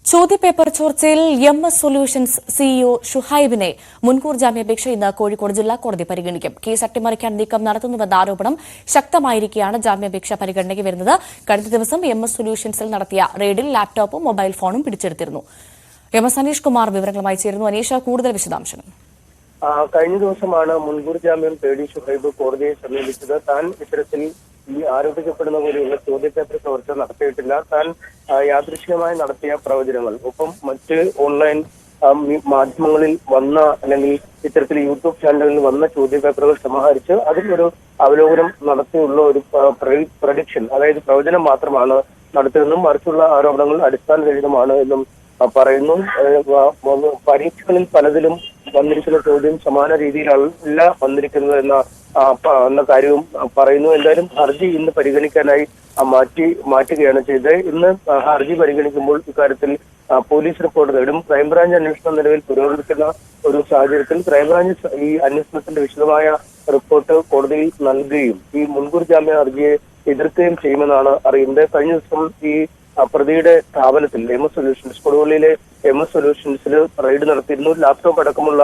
ചോദ്യപേപ്പർ ചോർച്ചയിൽ MS solutions CEO ഷുഹൈബിനെ മുൻകൂർ ജാമ്യാപേക്ഷ ഇന്ന് കോഴിക്കോട് ജില്ലാ കോടതി പരിഗണിക്കും. കേസ് അട്ടിമറിക്കാൻ നീക്കം നടത്തുന്നുവെന്ന ആരോപണം ശക്തമായിരിക്കെയാണ് ജാമ്യാപേക്ഷ പരിഗണനയ്ക്ക് വരുന്നത്. കഴിഞ്ഞ ദിവസം എംഎസ് സൊല്യൂഷൻസിൽ നടത്തിയ റെയ്ഡിൽ ലാപ്ടോപ്പും മൊബൈൽ ഫോണും പിടിച്ചെടുത്തിരുന്നു. എംഎസ് അനീഷ് കുമാർ വിവരങ്ങളുമായി ചേരുന്നു. അനീഷ, കൂടുതൽ വിശദാംശങ്ങൾ. കഴിഞ്ഞ ദിവസമാണ് മുൻകൂർ ജാമ്യം തേടി ഷുഹൈബ് കോടതിയെ സമീപിച്ചത്. താൻ ഇത്തരത്തിൽ ഈ ആരോപിക്കപ്പെടുന്ന പോലെയുള്ള ചോദ്യപേപ്പർ ചോർച്ച നടത്തിയിട്ടില്ല. താൻ യാദൃശ്ചികമായി നടത്തിയ പ്രവചനങ്ങൾ, ഒപ്പം മറ്റ് ഓൺലൈൻ മാധ്യമങ്ങളിൽ വന്ന അല്ലെങ്കിൽ ഇത്തരത്തിൽ യൂട്യൂബ് ചാനലുകളിൽ വന്ന ചോദ്യപേപ്പറുകൾ സമാഹരിച്ച് അതിലൊരു അവലോകനം നടത്തിയുള്ള ഒരു പ്രഡിക്ഷൻ, അതായത് പ്രവചനം മാത്രമാണ് നടത്തിയതെന്നും മറിച്ചുള്ള ആരോപണങ്ങൾ അടിസ്ഥാനരഹിതമാണ് എന്നും പറയുന്നു. പരീക്ഷകളിൽ പലതിലും വന്നിരിക്കുന്ന ചോദ്യം സമാന രീതിയിലല്ല വന്നിരിക്കുന്നത് എന്ന കാര്യവും പറയുന്നു. എന്തായാലും ഹർജി ഇന്ന് പരിഗണിക്കാനായി മാറ്റുകയാണ് ചെയ്തത്. ഇന്ന് ഹർജി പരിഗണിക്കുമ്പോൾ ഇക്കാര്യത്തിൽ പോലീസ് റിപ്പോർട്ട് തേടും. ക്രൈംബ്രാഞ്ച് അന്വേഷണം നിലവിൽ പുരോഗമിക്കുന്ന ഒരു സാഹചര്യത്തിൽ ക്രൈംബ്രാഞ്ച് ഈ അന്വേഷണത്തിന്റെ വിശദമായ റിപ്പോർട്ട് കോടതിയിൽ നൽകുകയും ഈ മുൻകൂർ ജാമ്യ ഹർജിയെ എതിർക്കുകയും ചെയ്യുമെന്നാണ് അറിയുന്നത്. കഴിഞ്ഞ ദിവസം ഈ പ്രതിയുടെ സ്ഥാപനത്തിൽ എംഎസ് സൊല്യൂഷൻസ്, കൊടുവള്ളിയിലെ എംഎസ് സൊല്യൂഷൻസിൽ റെയ്ഡ് നടത്തിയിരുന്നു. ലാപ്ടോപ്പ് അടക്കമുള്ള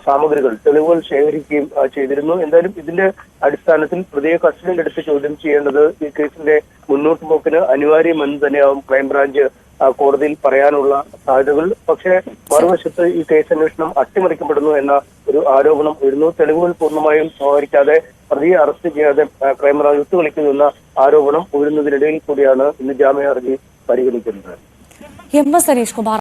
സാമഗ്രികൾ, തെളിവുകൾ ശേഖരിക്കുകയും ചെയ്തിരുന്നു. എന്തായാലും ഇതിന്റെ അടിസ്ഥാനത്തിൽ പ്രതിയെ കസ്റ്റഡിയിലെടുത്ത് ചോദ്യം ചെയ്യേണ്ടത് ഈ കേസിന്റെ മുന്നോട്ട് പോക്കിന് അനിവാര്യമെന്ന് തന്നെയാവും ക്രൈംബ്രാഞ്ച് കോടതിയിൽ പറയാനുള്ള സാധ്യതകൾ. പക്ഷേ മറുവശത്ത് ഈ കേസ് അന്വേഷണം അട്ടിമറിക്കപ്പെടുന്നു എന്ന ഒരു ആരോപണം ഉയരുന്നു. തെളിവുകൾ പൂർണ്ണമായും സമാഹരിക്കാതെ പ്രതിയെ അറസ്റ്റ് ചെയ്യാതെ ക്രൈംബ്രാഞ്ച് ഒത്തുകളിക്കുന്നു എന്ന ആരോപണം ഉയരുന്നതിനിടയിൽ കൂടിയാണ് ഇന്ന് ജാമ്യ ഹർജി പരിഗണിക്കുന്നത്. എംഎസ് അനീഷ് കുമാർ.